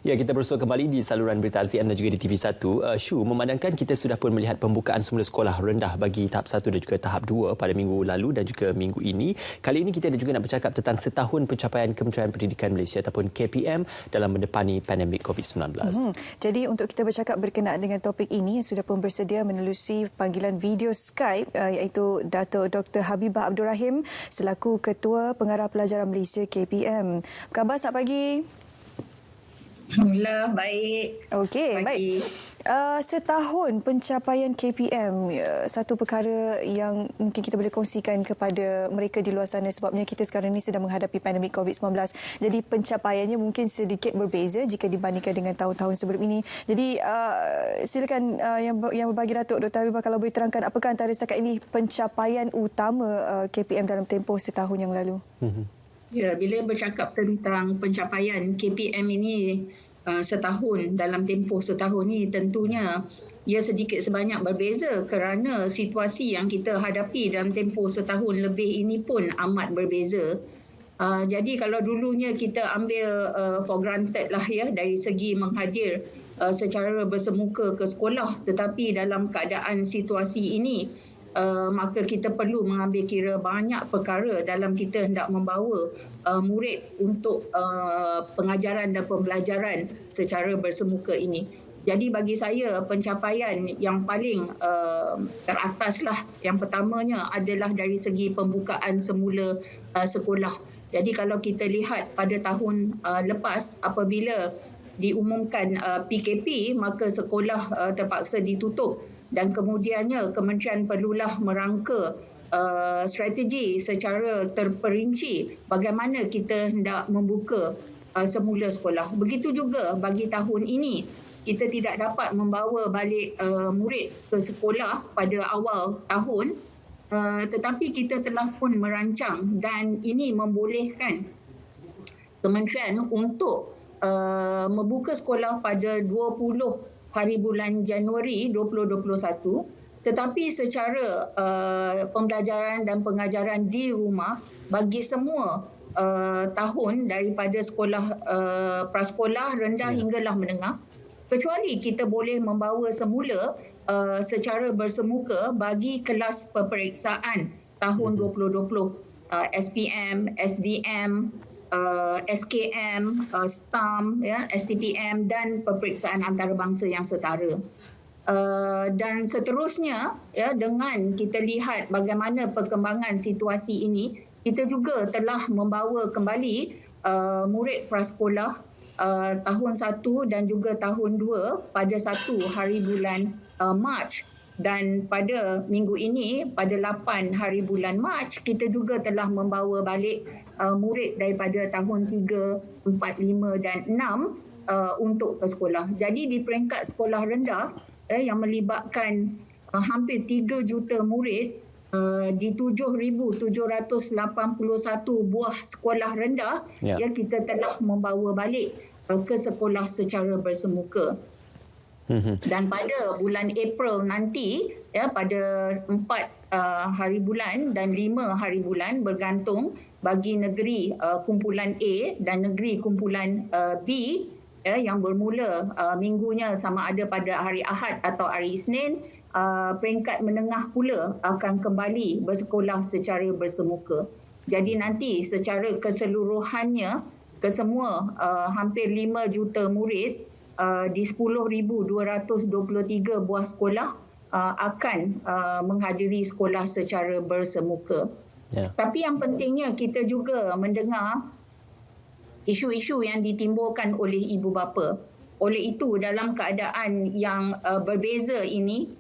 Ya, kita bersua kembali di saluran berita RTM dan juga di TV1. Shu, memandangkan kita sudah pun melihat pembukaan semula sekolah rendah bagi tahap 1 dan juga tahap 2 pada minggu lalu dan juga minggu ini. Kali ini kita ada juga nak bercakap tentang setahun pencapaian Kementerian Pendidikan Malaysia ataupun KPM dalam mendepani pandemik COVID-19. Jadi untuk kita bercakap berkenaan dengan topik ini yang sudah pun bersedia menelusi panggilan video Skype iaitu Dato' Dr. Habibah Abdul Rahim selaku Ketua Pengarah Pelajaran Malaysia KPM. Apa khabar saat pagi? Alhamdulillah, baik. Okey, baik. Setahun pencapaian KPM, satu perkara yang mungkin kita boleh kongsikan kepada mereka di luar sana sebabnya kita sekarang ini sedang menghadapi pandemik COVID-19. Jadi pencapaiannya mungkin sedikit berbeza jika dibandingkan dengan tahun-tahun sebelum ini. Jadi silakan yang berbagi Datuk Dr. Habibah kalau boleh terangkan apakah antara setakat ini pencapaian utama KPM dalam tempoh setahun yang lalu. Ya, bila bercakap tentang pencapaian KPM ini setahun, dalam tempoh setahun ini tentunya ia sedikit sebanyak berbeza kerana situasi yang kita hadapi dalam tempoh setahun lebih ini pun amat berbeza. Jadi kalau dulunya kita ambil for granted lah ya dari segi menghadir secara bersemuka ke sekolah, tetapi dalam keadaan situasi ini maka kita perlu mengambil kira banyak perkara dalam kita hendak membawa murid untuk pengajaran dan pembelajaran secara bersemuka ini. Jadi bagi saya pencapaian yang paling teratas lah, yang pertamanya adalah dari segi pembukaan semula sekolah. Jadi kalau kita lihat pada tahun lepas apabila diumumkan PKP maka sekolah terpaksa ditutup. Dan kemudiannya kementerian perlulah merangka strategi secara terperinci bagaimana kita hendak membuka semula sekolah. Begitu juga bagi tahun ini, kita tidak dapat membawa balik murid ke sekolah pada awal tahun, tetapi kita telah pun merancang dan ini membolehkan kementerian untuk membuka sekolah pada 20 hari bulan Januari 2021, tetapi secara pembelajaran dan pengajaran di rumah bagi semua tahun daripada sekolah prasekolah, rendah hinggalah menengah, kecuali kita boleh membawa semula secara bersemuka bagi kelas peperiksaan tahun 2020, SPM, SDM, SKM, STAM, ya, STPM dan peperiksaan antarabangsa yang setara. Dan seterusnya, ya, dengan kita lihat bagaimana perkembangan situasi ini, kita juga telah membawa kembali murid prasekolah tahun 1 dan juga tahun 2 pada 1 hari bulan Mac. Dan pada minggu ini, pada 8 hari bulan Mac, kita juga telah membawa balik murid daripada tahun 3, 4, 5 dan 6 untuk ke sekolah. Jadi di peringkat sekolah rendah yang melibatkan hampir 3 juta murid di 7,781 buah sekolah rendah, ya, kita telah membawa balik ke sekolah secara bersemuka. Dan pada bulan April nanti, ya, pada 4 hari bulan dan 5 hari bulan bergantung bagi negeri kumpulan A dan negeri kumpulan B, ya, yang bermula minggunya sama ada pada hari Ahad atau hari Isnin, peringkat menengah pula akan kembali bersekolah secara bersemuka. Jadi nanti secara keseluruhannya kesemua hampir 5 juta murid di 10,223 buah sekolah akan menghadiri sekolah secara bersemuka. Tapi yang pentingnya kita juga mendengar isu-isu yang ditimbulkan oleh ibu bapa. Oleh itu dalam keadaan yang berbeza ini,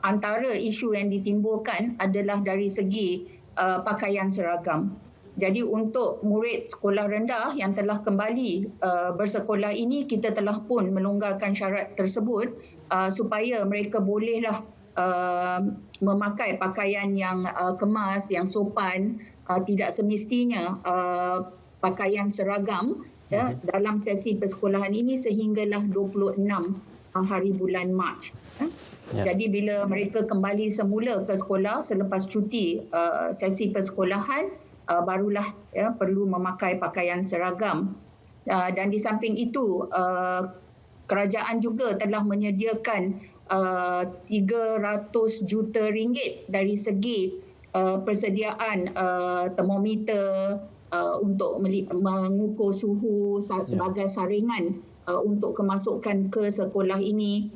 antara isu yang ditimbulkan adalah dari segi pakaian seragam. Jadi untuk murid sekolah rendah yang telah kembali bersekolah ini, kita telah pun melonggarkan syarat tersebut supaya mereka bolehlah memakai pakaian yang kemas, yang sopan, tidak semestinya pakaian seragam, ya, dalam sesi persekolahan ini sehinggalah 26 hari bulan Mac. Jadi bila mereka kembali semula ke sekolah selepas cuti sesi persekolahan, barulah, ya, perlu memakai pakaian seragam. Dan di samping itu, kerajaan juga telah menyediakan 300 juta ringgit dari segi persediaan termometer untuk mengukur suhu sebagai saringan untuk kemasukan ke sekolah ini,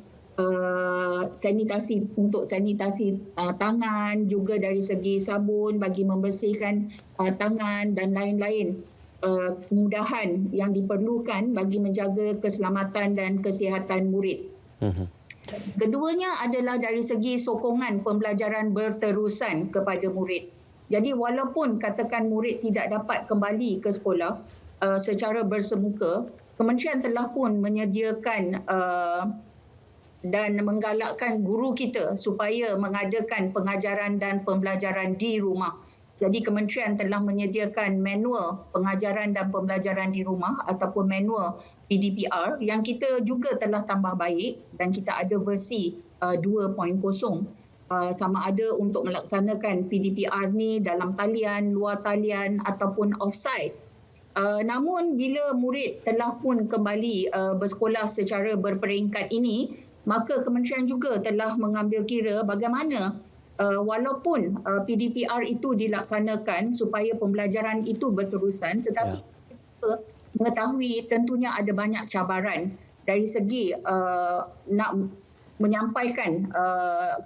sanitasi untuk sanitasi tangan, juga dari segi sabun bagi membersihkan tangan dan lain-lain. Kemudahan yang diperlukan bagi menjaga keselamatan dan kesihatan murid. Keduanya adalah dari segi sokongan pembelajaran berterusan kepada murid. Jadi walaupun katakan murid tidak dapat kembali ke sekolah secara bersemuka, kementerian telah pun menyediakan dan menggalakkan guru kita supaya mengadakan pengajaran dan pembelajaran di rumah. Jadi kementerian telah menyediakan manual pengajaran dan pembelajaran di rumah ataupun manual PDPR yang kita juga telah tambah baik, dan kita ada versi 2.0. Sama ada untuk melaksanakan PDPR ni dalam talian, luar talian ataupun offsite. Namun bila murid telah pun kembali bersekolah secara berperingkat ini, maka kementerian juga telah mengambil kira bagaimana walaupun PDPR itu dilaksanakan supaya pembelajaran itu berterusan, tetapi kita mengetahui tentunya ada banyak cabaran dari segi nak menyampaikan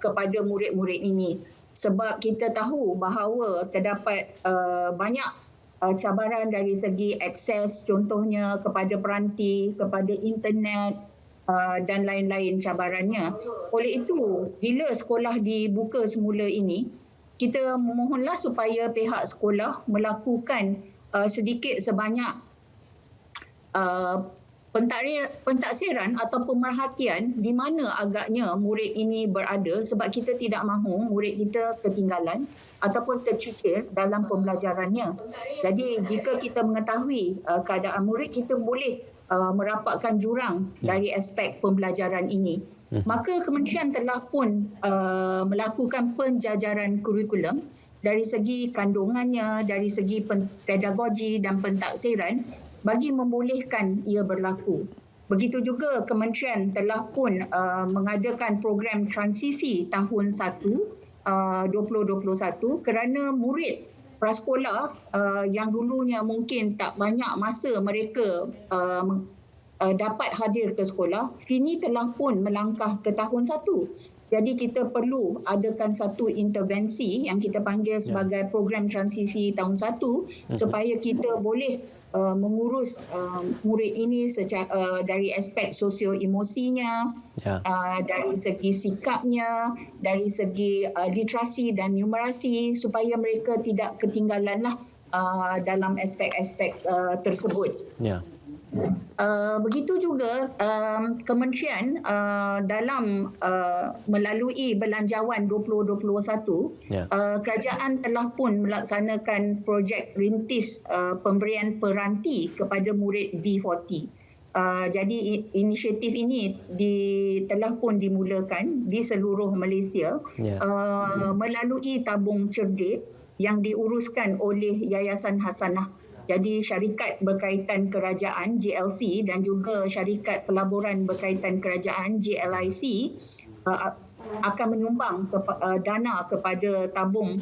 kepada murid-murid ini, sebab kita tahu bahawa terdapat banyak cabaran dari segi akses, contohnya kepada peranti, kepada internet dan lain-lain cabarannya. Oleh itu, bila sekolah dibuka semula ini, kita mohonlah supaya pihak sekolah melakukan sedikit sebanyak pentaksiran atau pemerhatian di mana agaknya murid ini berada, sebab kita tidak mahu murid kita ketinggalan ataupun tercikir dalam pembelajarannya. Jadi jika kita mengetahui keadaan murid, kita boleh merapatkan jurang dari aspek pembelajaran ini. Maka kementerian telah pun melakukan penjajaran kurikulum dari segi kandungannya, dari segi pedagogi dan pentaksiran bagi membolehkan ia berlaku. Begitu juga kementerian telah pun mengadakan program transisi tahun 1 2021 kerana murid prasekolah yang dulunya mungkin tak banyak masa mereka dapat hadir ke sekolah, kini telah pun melangkah ke tahun 1. Jadi kita perlu adakan satu intervensi yang kita panggil sebagai program transisi tahun 1 supaya kita boleh mengurus murid ini secara dari aspek sosio-emosinya, dari segi sikapnya, dari segi literasi dan numerasi, supaya mereka tidak ketinggalanlah dalam aspek-aspek tersebut. Begitu juga kementerian dalam melalui belanjawan 2021, kerajaan telah pun melaksanakan projek rintis pemberian peranti kepada murid B40. Jadi inisiatif ini telah pun dimulakan di seluruh Malaysia melalui tabung cerdik yang diuruskan oleh Yayasan Hasanah. Jadi syarikat berkaitan kerajaan GLC dan juga syarikat pelaburan berkaitan kerajaan GLIC akan menyumbang dana kepada tabung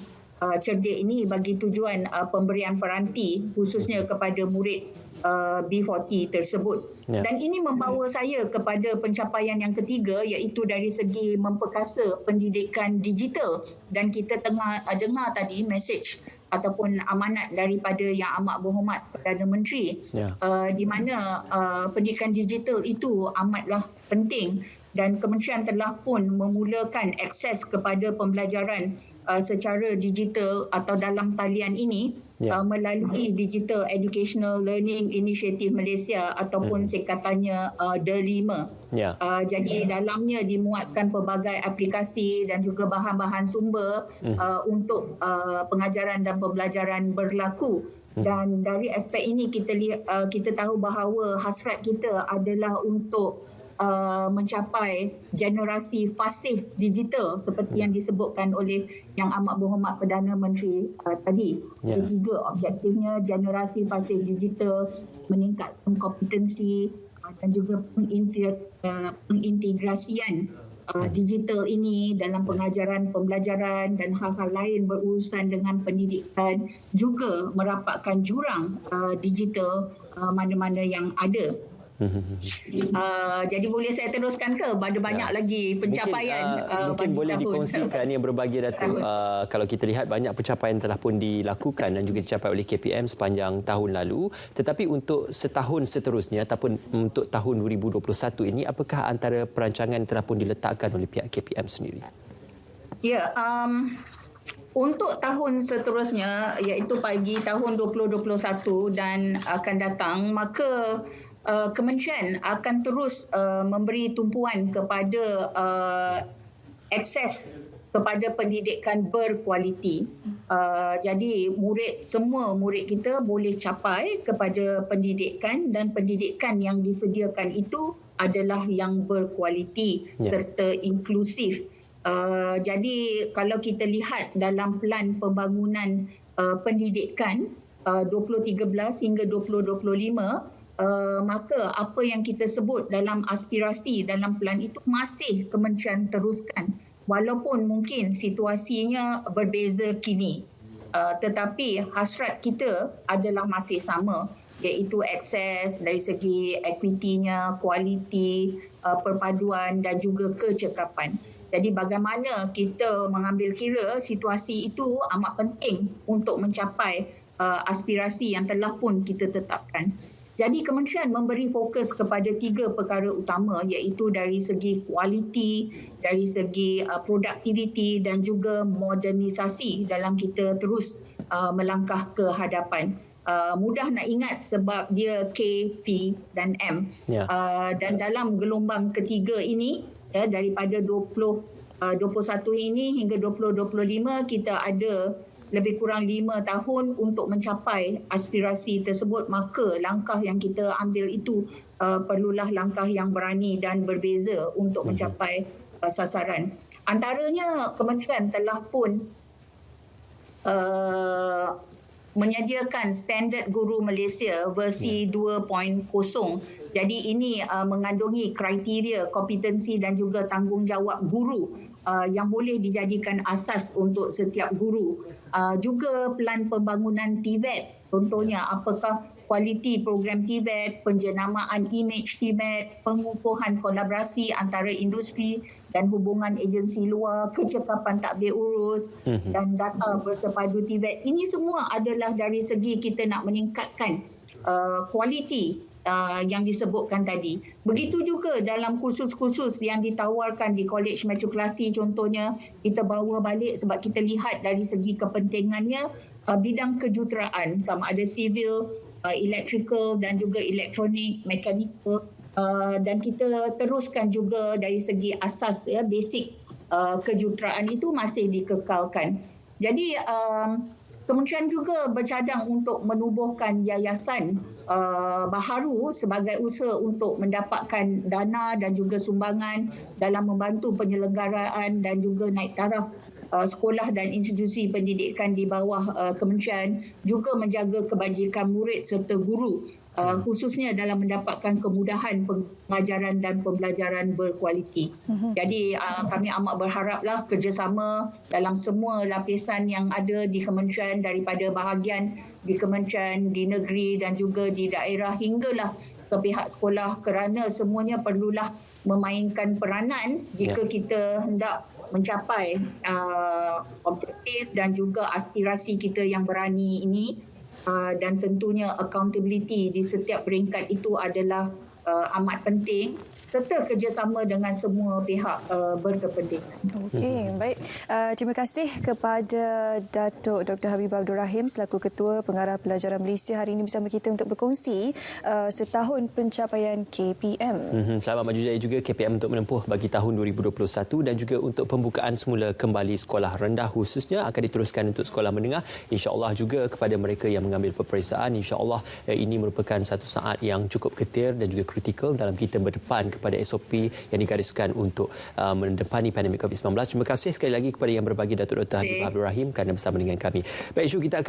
cerdik ini bagi tujuan pemberian peranti khususnya kepada murid B40 tersebut. Dan ini membawa saya kepada pencapaian yang ketiga, iaitu dari segi memperkasa pendidikan digital. Dan kita tengah dengar tadi mesej ataupun amanat daripada Yang Amat Berhormat Perdana Menteri, di mana pendidikan digital itu amatlah penting, dan kementerian telah pun memulakan akses kepada pembelajaran secara digital atau dalam talian ini melalui Digital Educational Learning Initiative Malaysia ataupun singkatannya D5. Jadi dalamnya dimuatkan pelbagai aplikasi dan juga bahan-bahan sumber untuk pengajaran dan pembelajaran berlaku. Dan dari aspek ini kita tahu bahawa hasrat kita adalah untuk mencapai generasi fasih digital seperti yang disebutkan oleh Yang Amat Berhormat Perdana Menteri tadi. Ada 3 objektifnya: generasi fasih digital, meningkatkan kompetensi dan juga pengintegrasian digital ini dalam pengajaran, pembelajaran dan hal-hal lain berurusan dengan pendidikan, juga merapatkan jurang digital mana-mana yang ada. Jadi boleh saya teruskan ke? Ada banyak lagi pencapaian. Mungkin boleh dikongsikan yang berbahagia, Datuk. Kalau kita lihat banyak pencapaian telah pun dilakukan dan juga dicapai oleh KPM sepanjang tahun lalu. Tetapi untuk setahun seterusnya ataupun untuk tahun 2021 ini, apakah antara perancangan telah pun diletakkan oleh pihak KPM sendiri? Ya, untuk tahun seterusnya iaitu bagi tahun 2021 dan akan datang, maka Kementerian akan terus memberi tumpuan kepada akses kepada pendidikan berkualiti. Jadi semua murid kita boleh capai kepada pendidikan, dan pendidikan yang disediakan itu adalah yang berkualiti serta inklusif. Jadi kalau kita lihat dalam Pelan Pembangunan Pendidikan 2013 hingga 2025, maka apa yang kita sebut dalam aspirasi dalam pelan itu masih kementerian teruskan, walaupun mungkin situasinya berbeza kini, tetapi hasrat kita adalah masih sama, iaitu akses dari segi equity-nya, kualiti, perpaduan dan juga kecekapan. Jadi bagaimana kita mengambil kira situasi itu amat penting untuk mencapai aspirasi yang telah pun kita tetapkan. Jadi kementerian memberi fokus kepada 3 perkara utama, iaitu dari segi kualiti, dari segi produktiviti dan juga modernisasi dalam kita terus melangkah ke hadapan. Mudah nak ingat sebab dia K, P dan M. Dan dalam gelombang ketiga ini, daripada 2021 ini hingga 2025, kita ada lebih kurang 5 tahun untuk mencapai aspirasi tersebut. Maka langkah yang kita ambil itu perlulah langkah yang berani dan berbeza untuk mencapai sasaran. Antaranya, kementerian telah pun menyediakan Standard Guru Malaysia versi 2.0. Jadi ini mengandungi kriteria, kompetensi dan juga tanggungjawab guru yang boleh dijadikan asas untuk setiap guru. Juga pelan pembangunan TVET, contohnya apakah kualiti program TVET, penjenamaan image TVET, pengukuhan kolaborasi antara industri dan hubungan agensi luar, kecekapan tadbir urus dan data bersepadu TVET. Ini semua adalah dari segi kita nak meningkatkan kualiti yang disebutkan tadi. Begitu juga dalam kursus-kursus yang ditawarkan di College Matrikulasi contohnya, kita bawa balik sebab kita lihat dari segi kepentingannya bidang kejuruteraan, sama ada civil, electrical dan juga elektronik, mechanical, dan kita teruskan juga dari segi asas basic kejuruteraan itu masih dikekalkan. Jadi kementerian juga bercadang untuk menubuhkan yayasan baharu sebagai usaha untuk mendapatkan dana dan juga sumbangan dalam membantu penyelenggaraan dan juga naik taraf sekolah dan institusi pendidikan di bawah kementerian, juga menjaga kebajikan murid serta guru, khususnya dalam mendapatkan kemudahan pengajaran dan pembelajaran berkualiti. Jadi kami amat berharaplah kerjasama dalam semua lapisan yang ada di kementerian, daripada bahagian di kementerian, di negeri dan juga di daerah hinggalah ke pihak sekolah, kerana semuanya perlulah memainkan peranan jika kita hendak mencapai objektif dan juga aspirasi kita yang berani ini, dan tentunya accountability di setiap peringkat itu adalah amat penting, serta kerjasama dengan semua pihak berkepentingan. Okey, baik. Terima kasih kepada Datuk Dr. Habibah Abdul Rahim selaku Ketua Pengarah Pelajaran Malaysia hari ini bersama kita untuk berkongsi setahun pencapaian KPM. Selamat maju jaya juga KPM untuk menempuh bagi tahun 2021 dan juga untuk pembukaan semula kembali sekolah rendah khususnya akan diteruskan untuk sekolah menengah. InsyaAllah juga kepada mereka yang mengambil peperiksaan, insyaAllah ini merupakan satu saat yang cukup getir dan juga kritikal dalam kita berdepan kepada SOP yang digariskan untuk mendepani pandemik COVID-19. Terima kasih sekali lagi kepada yang berbagi, Datuk Dr. Habibah Abdul Rahim, kerana bersama dengan kami. Baik, Syu, kita akan